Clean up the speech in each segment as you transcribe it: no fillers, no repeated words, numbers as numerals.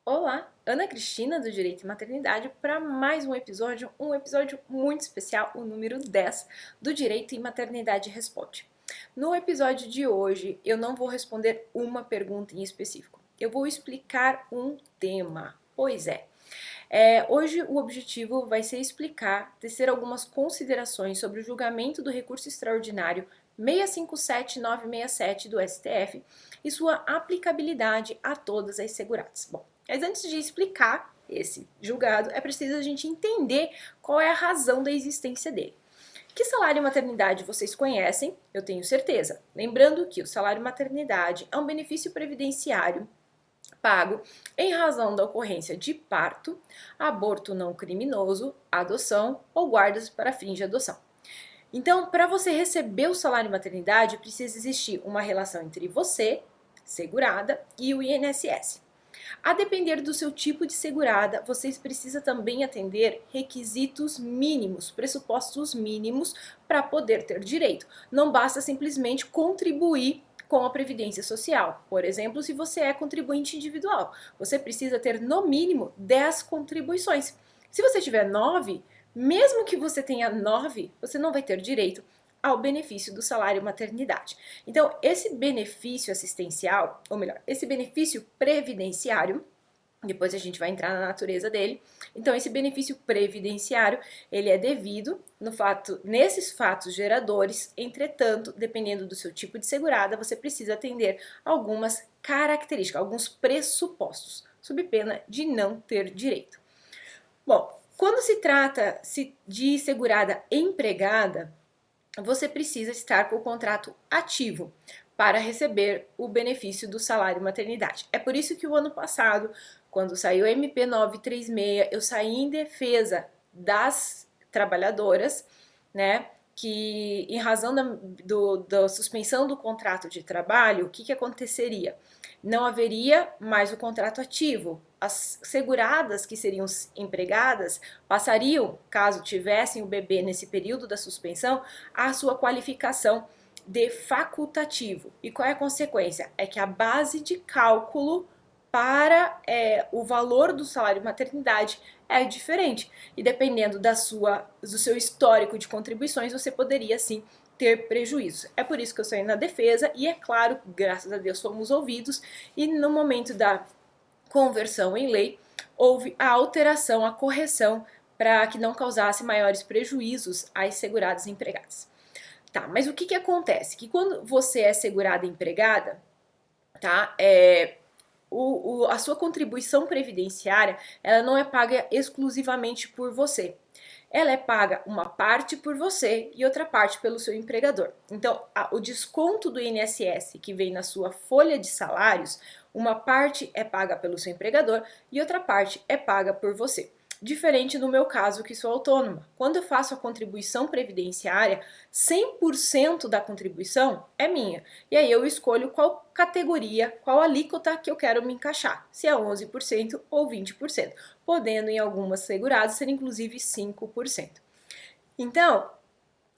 Olá, Ana Cristina do Direito e Maternidade para mais um episódio muito especial, o número 10 do Direito e Maternidade Responde. No episódio de hoje, eu não vou responder uma pergunta em específico, eu vou explicar um tema. Hoje o objetivo vai ser explicar, tecer algumas considerações sobre o julgamento do recurso extraordinário 657967 do STF e sua aplicabilidade a todas as seguradas. Bom, mas antes de explicar esse julgado, é preciso a gente entender qual é a razão da existência dele. Que salário maternidade vocês conhecem? Eu tenho certeza. Lembrando que o salário maternidade é um benefício previdenciário pago em razão da ocorrência de parto, aborto não criminoso, adoção ou guardas para fins de adoção. Então, para você receber o salário maternidade, precisa existir uma relação entre você, segurada, e o INSS. A depender do seu tipo de segurada, vocês precisam também atender requisitos mínimos, pressupostos mínimos para poder ter direito. Não basta simplesmente contribuir com a Previdência Social. Por exemplo, se você é contribuinte individual, você precisa ter no mínimo 10 contribuições. Se você tiver 9, mesmo que você tenha 9, você não vai ter direito ao benefício do salário maternidade. Então, esse benefício assistencial, ou melhor, esse benefício previdenciário, depois a gente vai entrar na natureza dele. Então, esse benefício previdenciário, ele é devido nesses fatos geradores, entretanto, dependendo do seu tipo de segurada, você precisa atender algumas características, alguns pressupostos, sob pena de não ter direito. Bom, quando se trata de segurada empregada, você precisa estar com o contrato ativo para receber o benefício do salário maternidade. É por isso que o ano passado, quando saiu o MP 936, eu saí em defesa das trabalhadoras, né? Que em razão da suspensão do contrato de trabalho, o que aconteceria? Não haveria mais o contrato ativo. As seguradas que seriam empregadas passariam, caso tivessem o bebê nesse período da suspensão, a sua qualificação de facultativo. E qual é a consequência? É que a base de cálculo para o valor do salário maternidade é diferente. E dependendo do seu histórico de contribuições, você poderia sim ter prejuízo. É por isso que eu saí na defesa e é claro, graças a Deus fomos ouvidos e no momento da conversão em lei houve a alteração, a correção para que não causasse maiores prejuízos às seguradas empregadas. Tá, mas o que acontece? Que quando você é segurada empregada, tá, a sua contribuição previdenciária, ela não é paga exclusivamente por você. Ela é paga uma parte por você e outra parte pelo seu empregador. Então, o desconto do INSS que vem na sua folha de salários, uma parte é paga pelo seu empregador e outra parte é paga por você. Diferente no meu caso, que sou autônoma. Quando eu faço a contribuição previdenciária, 100% da contribuição é minha. E aí eu escolho qual categoria, qual alíquota que eu quero me encaixar, se é 11% ou 20%, podendo em algumas seguradas ser inclusive 5%. Então,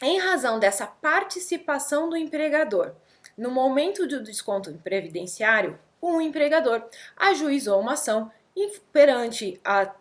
em razão dessa participação do empregador, no momento do desconto previdenciário, o empregador ajuizou uma ação perante a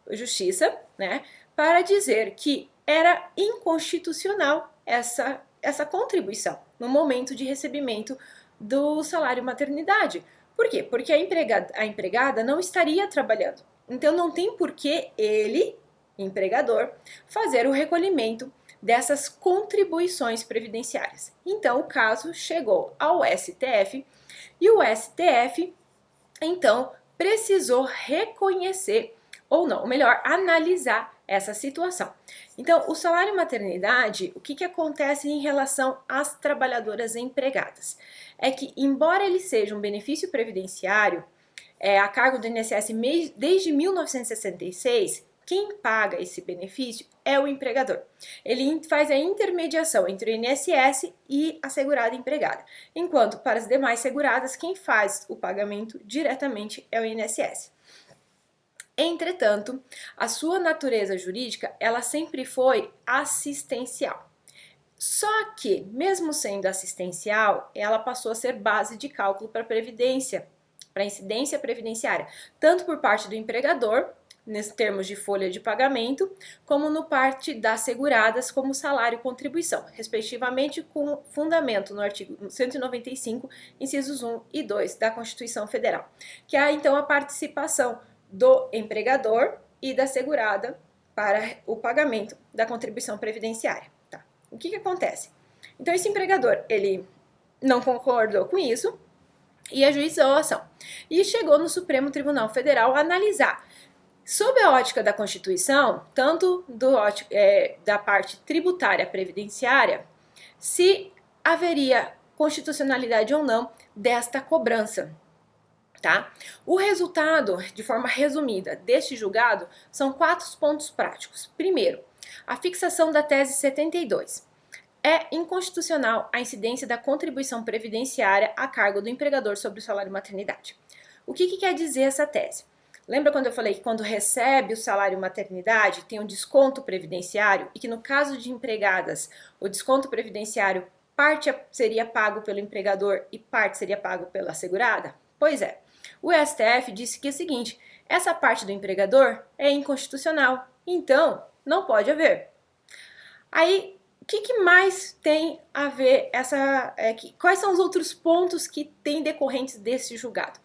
Justiça, né, para dizer que era inconstitucional essa contribuição no momento de recebimento do salário maternidade. Por quê? Porque a empregada não estaria trabalhando. Então não tem por que ele, empregador, fazer o recolhimento dessas contribuições previdenciárias. Então o caso chegou ao STF e o STF então precisou reconhecer ou não, ou melhor, analisar essa situação. Então, o salário maternidade, o que acontece em relação às trabalhadoras empregadas? É que, embora ele seja um benefício previdenciário, a cargo do INSS desde 1966, quem paga esse benefício é o empregador. Ele faz a intermediação entre o INSS e a segurada empregada, enquanto para as demais seguradas, quem faz o pagamento diretamente é o INSS. Entretanto, a sua natureza jurídica, ela sempre foi assistencial. Só que, mesmo sendo assistencial, ela passou a ser base de cálculo para a Previdência para incidência previdenciária, tanto por parte do empregador, nos termos de folha de pagamento, como no parte das seguradas, como salário e contribuição, respectivamente, com fundamento no artigo 195, incisos 1 e 2 da Constituição Federal, que há então a participação do empregador e da segurada para o pagamento da contribuição previdenciária. Tá? O que acontece? Então, esse empregador, ele não concordou com isso e ajuizou a ação. E chegou no Supremo Tribunal Federal a analisar, sob a ótica da Constituição, tanto da parte tributária previdenciária, se haveria constitucionalidade ou não desta cobrança. Tá? O resultado, de forma resumida, deste julgado são 4 pontos práticos. Primeiro, a fixação da tese 72. É inconstitucional a incidência da contribuição previdenciária a cargo do empregador sobre o salário maternidade. O que quer dizer essa tese? Lembra quando eu falei que quando recebe o salário maternidade tem um desconto previdenciário e que no caso de empregadas o desconto previdenciário parte seria pago pelo empregador e parte seria pago pela segurada? Pois é, o STF disse que é o seguinte, essa parte do empregador é inconstitucional, então não pode haver. Aí, o que mais tem a ver quais são os outros pontos que tem decorrentes desse julgado?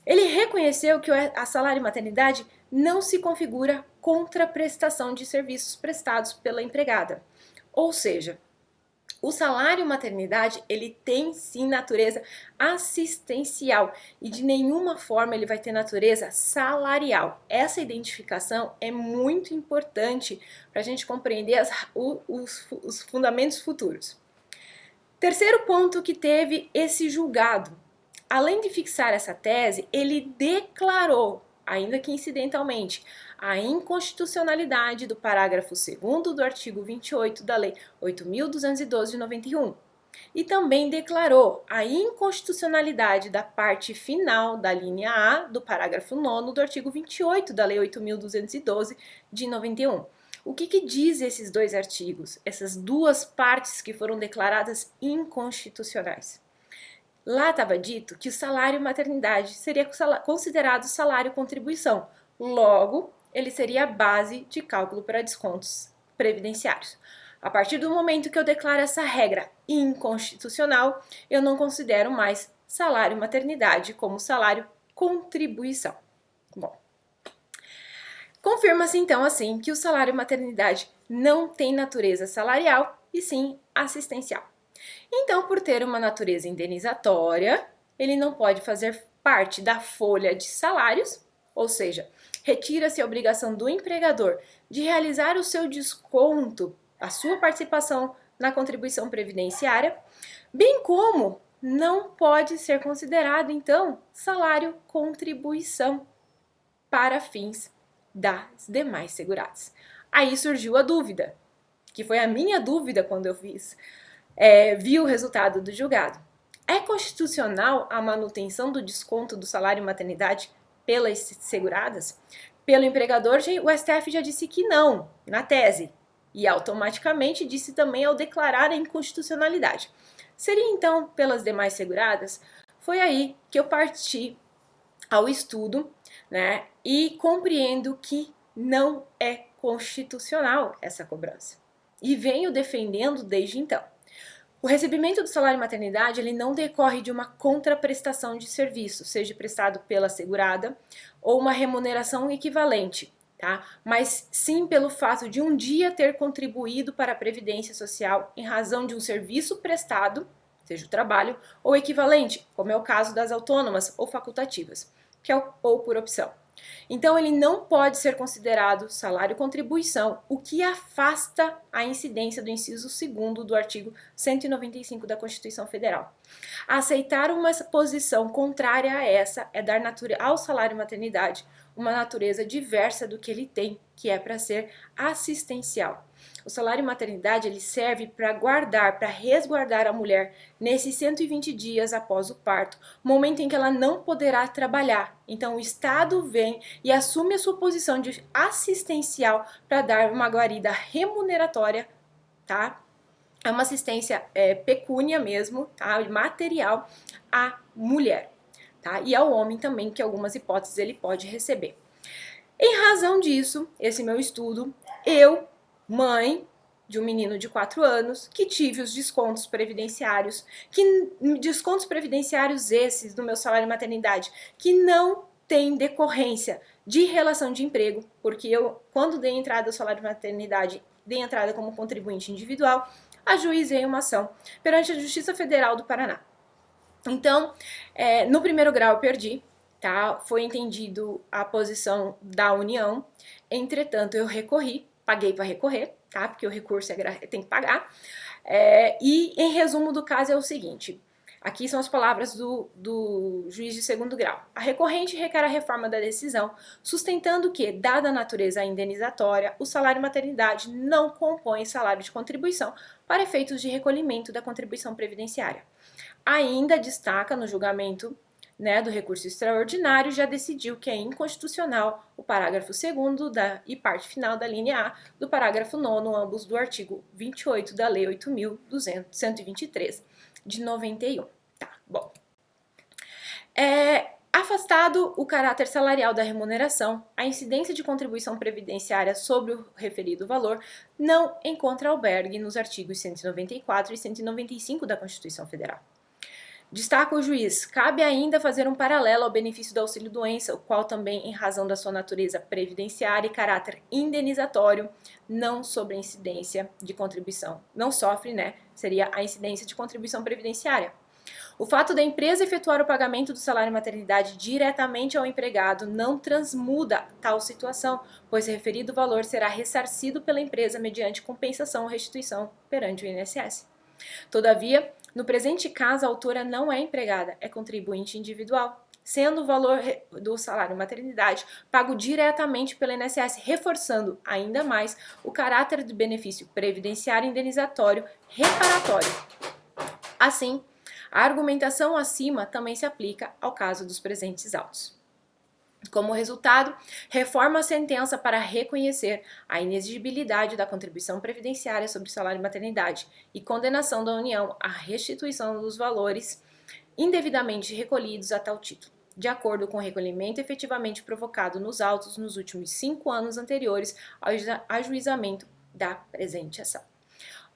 Ele reconheceu que a salário maternidade não se configura contraprestação de serviços prestados pela empregada. Ou seja, o salário maternidade, ele tem sim natureza assistencial e de nenhuma forma ele vai ter natureza salarial. Essa identificação é muito importante para a gente compreender os fundamentos futuros. Terceiro ponto que teve esse julgado. Além de fixar essa tese, ele declarou, ainda que incidentalmente, a inconstitucionalidade do parágrafo 2º do artigo 28 da Lei 8.212 de 91. E também declarou a inconstitucionalidade da parte final da linha A do parágrafo 9º do artigo 28 da Lei 8.212 de 91. O que diz esses dois artigos, essas duas partes que foram declaradas inconstitucionais? Lá estava dito que o salário maternidade seria considerado salário contribuição, logo, ele seria a base de cálculo para descontos previdenciários. A partir do momento que eu declaro essa regra inconstitucional, eu não considero mais salário maternidade como salário contribuição. Bom, confirma-se então assim que o salário maternidade não tem natureza salarial e sim assistencial. Então, por ter uma natureza indenizatória, ele não pode fazer parte da folha de salários, ou seja, retira-se a obrigação do empregador de realizar o seu desconto, a sua participação na contribuição previdenciária, bem como não pode ser considerado, então, salário contribuição para fins das demais seguradas. Aí surgiu a dúvida, que foi a minha dúvida quando eu vi o resultado do julgado. É constitucional a manutenção do desconto do salário maternidade pelas seguradas? Pelo empregador, o STF já disse que não, na tese, e automaticamente disse também ao declarar a inconstitucionalidade. Seria então pelas demais seguradas? Foi aí que eu parti ao estudo, né, e compreendo que não é constitucional essa cobrança. E venho defendendo desde então. O recebimento do salário maternidade ele não decorre de uma contraprestação de serviço, seja prestado pela segurada ou uma remuneração equivalente, tá? Mas sim pelo fato de um dia ter contribuído para a Previdência Social em razão de um serviço prestado, seja o trabalho, ou equivalente, como é o caso das autônomas ou facultativas, ou por opção. Então, ele não pode ser considerado salário-contribuição, o que afasta a incidência do inciso 2º do artigo 195 da Constituição Federal. Aceitar uma posição contrária a essa é dar ao salário-maternidade uma natureza diversa do que ele tem, que é para ser assistencial. O salário-maternidade ele serve para resguardar a mulher nesses 120 dias após o parto, momento em que ela não poderá trabalhar. Então o Estado vem e assume a sua posição de assistencial para dar uma guarida remuneratória, tá? É uma assistência pecúnia mesmo, tá? Material à mulher. tá? E ao homem também, que algumas hipóteses ele pode receber. Em razão disso, esse meu estudo, eu, mãe de um menino de 4 anos, que tive os descontos previdenciários, descontos previdenciários esses do meu salário de maternidade, que não tem decorrência de relação de emprego, porque eu, quando dei entrada ao salário de maternidade, dei entrada como contribuinte individual, ajuizei uma ação perante a Justiça Federal do Paraná. Então, no primeiro grau eu perdi, tá? Foi entendido a posição da União, entretanto eu recorri, paguei para recorrer, tá? Porque o recurso tem que pagar. E em resumo do caso é o seguinte, aqui são as palavras do juiz de segundo grau. A recorrente requer a reforma da decisão, sustentando que, dada a natureza indenizatória, o salário maternidade não compõe salário de contribuição para efeitos de recolhimento da contribuição previdenciária. Ainda destaca no julgamento, né, do recurso extraordinário, já decidiu que é inconstitucional o parágrafo 2º e parte final da linha A do parágrafo 9º, ambos do artigo 28 da Lei 8.123 de 91. Tá, bom. Afastado o caráter salarial da remuneração, a incidência de contribuição previdenciária sobre o referido valor não encontra albergue nos artigos 194 e 195 da Constituição Federal. Destaca o juiz, cabe ainda fazer um paralelo ao benefício do auxílio-doença, o qual também, em razão da sua natureza previdenciária e caráter indenizatório, não sobre a incidência de contribuição. Não sofre, né? Seria a incidência de contribuição previdenciária. O fato da empresa efetuar o pagamento do salário maternidade diretamente ao empregado não transmuda tal situação, pois o referido valor será ressarcido pela empresa mediante compensação ou restituição perante o INSS. Todavia, no presente caso, a autora não é empregada, é contribuinte individual, sendo o valor do salário maternidade pago diretamente pelo INSS, reforçando ainda mais o caráter do benefício previdenciário indenizatório reparatório. Assim, a argumentação acima também se aplica ao caso dos presentes autos. Como resultado, reforma a sentença para reconhecer a inexigibilidade da contribuição previdenciária sobre o salário maternidade e condenação da União à restituição dos valores indevidamente recolhidos a tal título, de acordo com o recolhimento efetivamente provocado nos autos nos últimos 5 anos anteriores ao ajuizamento da presente ação.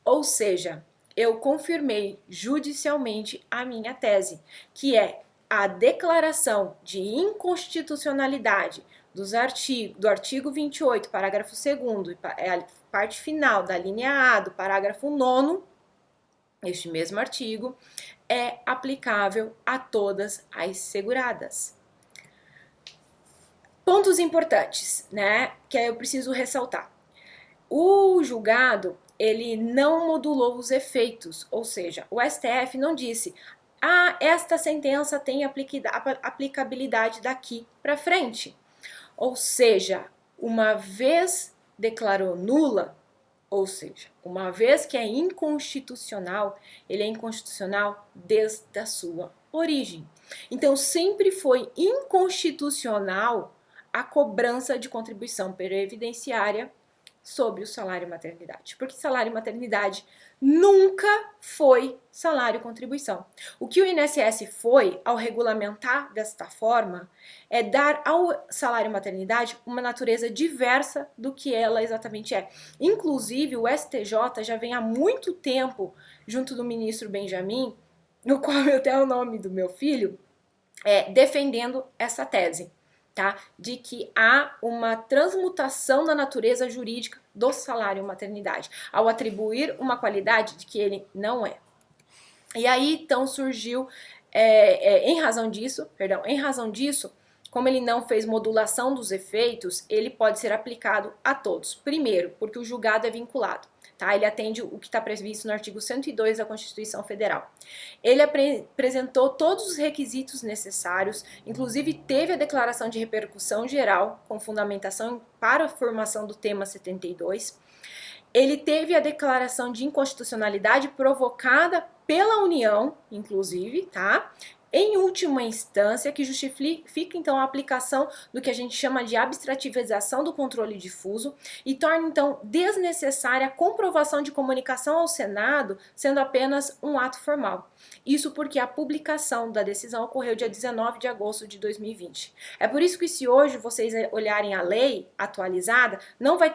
Ou seja, eu confirmei judicialmente a minha tese, que é a declaração de inconstitucionalidade do artigo 28, parágrafo 2º, a parte final da linha A do parágrafo 9º, este mesmo artigo, é aplicável a todas as seguradas. Pontos importantes, né, que eu preciso ressaltar. O julgado, ele não modulou os efeitos, ou seja, o STF não disse esta sentença tem aplicabilidade daqui para frente. Ou seja, uma vez declarou nula, ou seja, uma vez que é inconstitucional, ele é inconstitucional desde a sua origem. Então, sempre foi inconstitucional a cobrança de contribuição previdenciária sobre o salário maternidade, porque salário maternidade nunca foi salário-contribuição. O que o INSS foi, ao regulamentar desta forma, é dar ao salário maternidade uma natureza diversa do que ela exatamente é. Inclusive, o STJ já vem há muito tempo, junto do ministro Benjamin, no qual eu tenho o nome do meu filho, defendendo essa tese. Tá? De que há uma transmutação da natureza jurídica do salário maternidade, ao atribuir uma qualidade de que ele não é. E aí, então, surgiu, em razão disso, como ele não fez modulação dos efeitos, ele pode ser aplicado a todos. Primeiro, porque o julgado é vinculado. Tá? Ele atende o que está previsto no artigo 102 da Constituição Federal. Ele apresentou todos os requisitos necessários, inclusive teve a declaração de repercussão geral, com fundamentação para a formação do tema 72. Ele teve a declaração de inconstitucionalidade provocada pela União, inclusive, tá? em última instância, que justifica então a aplicação do que a gente chama de abstrativização do controle difuso e torna então desnecessária a comprovação de comunicação ao Senado, sendo apenas um ato formal. Isso porque a publicação da decisão ocorreu dia 19 de agosto de 2020. É por isso que, se hoje vocês olharem a lei atualizada, não vai